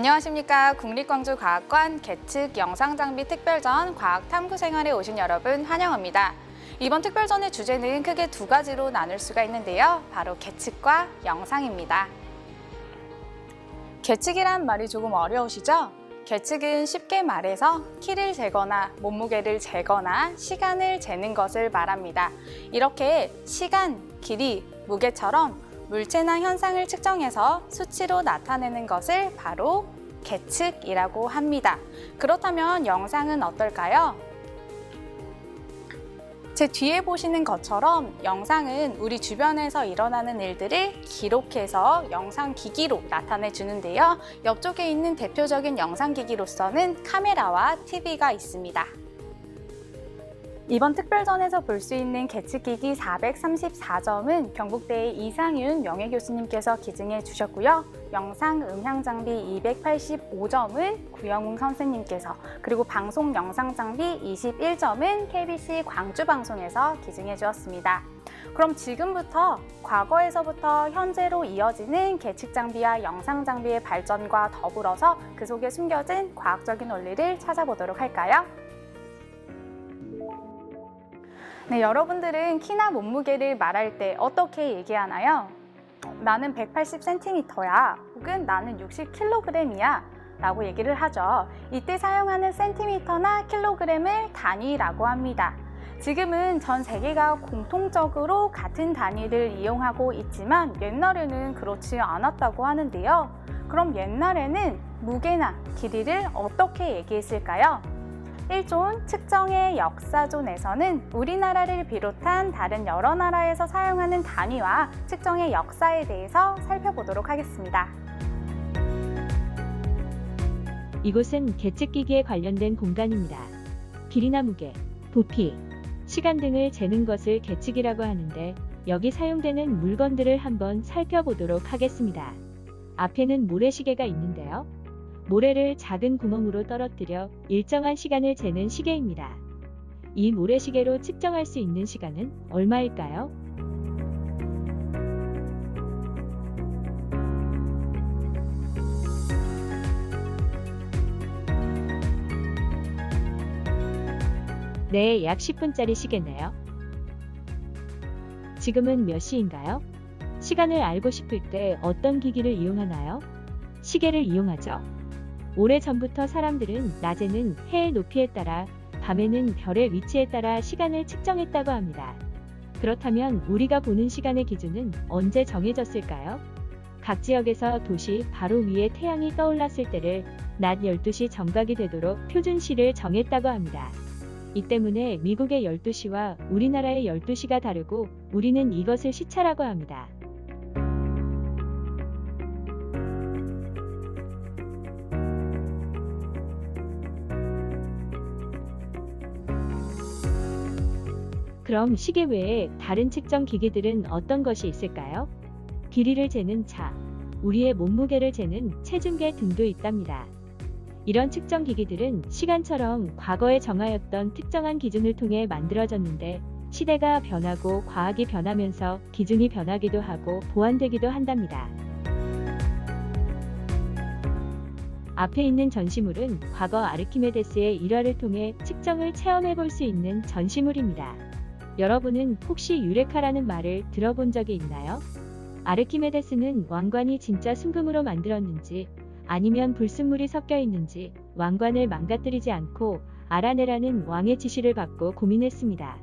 안녕하십니까. 국립광주과학관 계측 영상장비 특별전 과학탐구생활에 오신 여러분 환영합니다. 이번 특별전의 주제는 크게 두 가지로 나눌 수가 있는데요. 바로 계측과 영상입니다. 계측이란 말이 조금 어려우시죠? 계측은 쉽게 말해서 키를 재거나 몸무게를 재거나 시간을 재는 것을 말합니다. 이렇게 시간, 길이, 무게처럼 물체나 현상을 측정해서 수치로 나타내는 것을 바로 계측이라고 합니다. 그렇다면 영상은 어떨까요? 제 뒤에 보시는 것처럼 영상은 우리 주변에서 일어나는 일들을 기록해서 영상기기로 나타내 주는데요. 옆쪽에 있는 대표적인 영상기기로서는 카메라와 TV가 있습니다. 이번 특별전에서 볼 수 있는 계측기기 434점은 경북대의 이상윤 명예교수님께서 기증해 주셨고요. 영상 음향장비 285점은 구영웅 선생님께서, 그리고 방송 영상장비 21점은 KBC 광주방송에서 기증해 주었습니다. 그럼 지금부터 과거에서부터 현재로 이어지는 계측장비와 영상장비의 발전과 더불어서 그 속에 숨겨진 과학적인 원리를 찾아보도록 할까요? 네, 여러분들은 키나 몸무게를 말할 때 어떻게 얘기하나요? 나는 180cm야, 혹은 나는 60kg이야 라고 얘기를 하죠. 이때 사용하는 센티미터나 킬로그램을 단위라고 합니다. 지금은 전 세계가 공통적으로 같은 단위를 이용하고 있지만 옛날에는 그렇지 않았다고 하는데요. 그럼 옛날에는 무게나 길이를 어떻게 얘기했을까요? 일존 측정의 역사존에서는 우리나라를 비롯한 다른 여러 나라에서 사용하는 단위와 측정의 역사에 대해서 살펴보도록 하겠습니다. 이곳은 계측기기에 관련된 공간입니다. 길이나 무게, 부피, 시간 등을 재는 것을 계측이라고 하는데, 여기 사용되는 물건들을 한번 살펴보도록 하겠습니다. 앞에는 모래시계가 있는데요. 모래를 작은 구멍으로 떨어뜨려 일정한 시간을 재는 시계입니다. 이 모래시계로 측정할 수 있는 시간은 얼마일까요? 네, 약 10분짜리 시계네요. 지금은 몇 시인가요? 시간을 알고 싶을 때 어떤 기기를 이용하나요? 시계를 이용하죠. 오래전부터 사람들은 낮에는 해의 높이에 따라, 밤에는 별의 위치에 따라 시간을 측정했다고 합니다. 그렇다면 우리가 보는 시간의 기준은 언제 정해졌을까요? 각 지역에서 도시 바로 위에 태양이 떠올랐을 때를 낮 12시 정각이 되도록 표준시를 정했다고 합니다. 이 때문에 미국의 12시와 우리나라의 12시가 다르고, 우리는 이것을 시차라고 합니다. 그럼 시계 외에 다른 측정 기기들은 어떤 것이 있을까요? 길이를 재는 차, 우리의 몸무게를 재는 체중계 등도 있답니다. 이런 측정 기기들은 시간처럼 과거에 정하였던 특정한 기준을 통해 만들어졌는데, 시대가 변하고 과학이 변하면서 기준이 변하기도 하고 보완되기도 한답니다. 앞에 있는 전시물은 과거 아르키메데스의 일화를 통해 측정을 체험해 볼 수 있는 전시물입니다. 여러분은 혹시 유레카라는 말을 들어본 적이 있나요? 아르키메데스는 왕관이 진짜 순금으로 만들었는지 아니면 불순물이 섞여 있는지 왕관을 망가뜨리지 않고 알아내라는 왕의 지시를 받고 고민했습니다.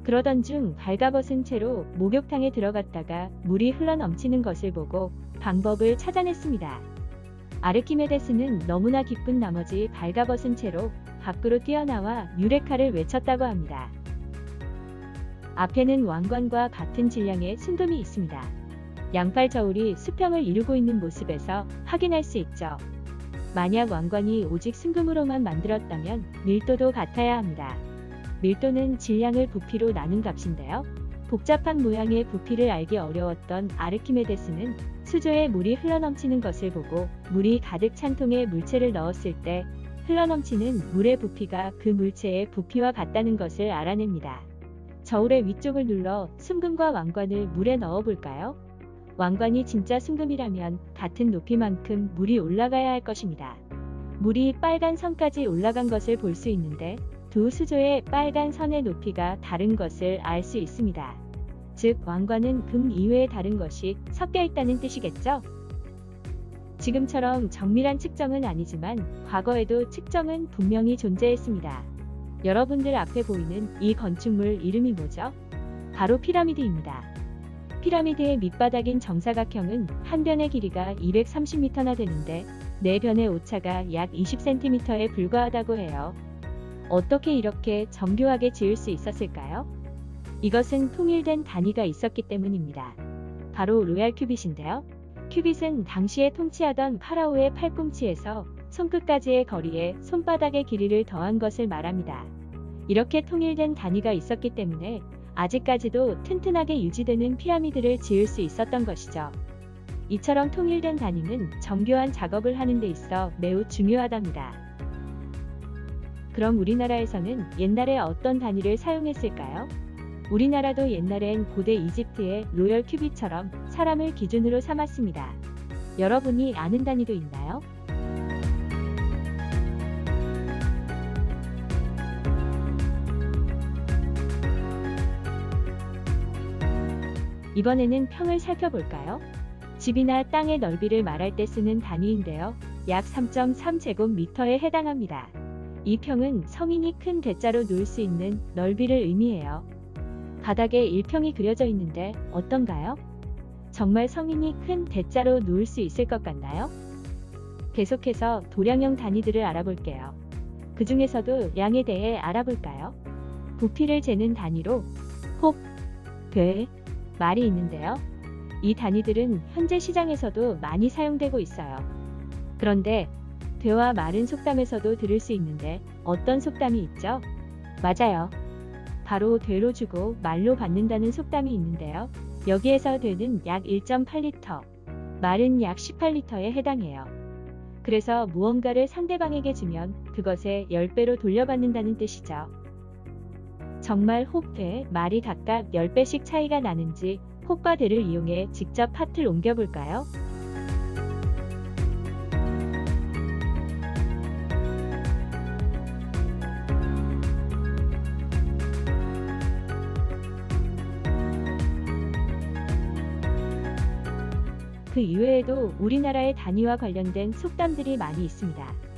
그러던 중 발가벗은 채로 목욕탕에 들어갔다가 물이 흘러넘치는 것을 보고 방법을 찾아냈습니다. 아르키메데스는 너무나 기쁜 나머지 발가벗은 채로 밖으로 뛰어나와 유레카를 외쳤다고 합니다. 앞에는 왕관과 같은 질량의 순금이 있습니다. 양팔 저울이 수평을 이루고 있는 모습에서 확인할 수 있죠. 만약 왕관이 오직 순금으로만 만들었다면 밀도도 같아야 합니다. 밀도는 질량을 부피로 나눈 값인데요. 복잡한 모양의 부피를 알기 어려웠던 아르키메데스는 수조에 물이 흘러넘치는 것을 보고 물이 가득 찬 통에 물체를 넣었을 때 흘러넘치는 물의 부피가 그 물체의 부피와 같다는 것을 알아냅니다. 저울의 위쪽을 눌러 순금과 왕관을 물에 넣어 볼까요? 왕관이 진짜 순금이라면 같은 높이만큼 물이 올라가야 할 것입니다. 물이 빨간 선까지 올라간 것을 볼 수 있는데 두 수조의 빨간 선의 높이가 다른 것을 알 수 있습니다. 즉, 왕관은 금 이외에 다른 것이 섞여 있다는 뜻이겠죠? 지금처럼 정밀한 측정은 아니지만 과거에도 측정은 분명히 존재했습니다. 여러분들 앞에 보이는 이 건축물 이름이 뭐죠? 바로 피라미드입니다. 피라미드의 밑바닥인 정사각형은 한 변의 길이가 230m나 되는데 네 변의 오차가 약 20cm에 불과하다고 해요. 어떻게 이렇게 정교하게 지을 수 있었을까요? 이것은 통일된 단위가 있었기 때문입니다. 바로 로얄 큐빗인데요. 큐빗은 당시에 통치하던 파라오의 팔꿈치에서 손끝까지의 거리에 손바닥의 길이를 더한 것을 말합니다. 이렇게 통일된 단위가 있었기 때문에 아직까지도 튼튼하게 유지되는 피라미드를 지을 수 있었던 것이죠. 이처럼 통일된 단위는 정교한 작업을 하는 데 있어 매우 중요하답니다. 그럼 우리나라에서는 옛날에 어떤 단위를 사용했을까요? 우리나라도 옛날엔 고대 이집트의 로열 큐빗처럼 사람을 기준으로 삼았습니다. 여러분이 아는 단위도 있나요? 이번에는 평을 살펴볼까요? 집이나 땅의 넓이를 말할 때 쓰는 단위인데요. 약 3.3제곱미터에 해당합니다. 이 평은 성인이 큰 대자로 누울 수 있는 넓이를 의미해요. 바닥에 1평이 그려져 있는데 어떤가요? 정말 성인이 큰 대자로 누울 수 있을 것 같나요? 계속해서 도량형 단위들을 알아볼게요. 그 중에서도 양에 대해 알아볼까요? 부피를 재는 단위로 홉, 돼, 말이 있는데요. 이 단위들은 현재 시장에서도 많이 사용되고 있어요. 그런데 되와 말은 속담에서도 들을 수 있는데 어떤 속담이 있죠? 맞아요. 바로 되로 주고 말로 받는다는 속담이 있는데요. 여기에서 되는 약 1.8리터, 말은 약 18리터에 해당해요. 그래서 무언가를 상대방에게 주면 그것의 10배로 돌려받는다는 뜻이죠. 정말 홉, 돼, 말이 각각 10배씩 차이가 나는지 홉과 대를 이용해 직접 파트를 옮겨볼까요? 그 이외에도 우리나라의 단위와 관련된 속담들이 많이 있습니다.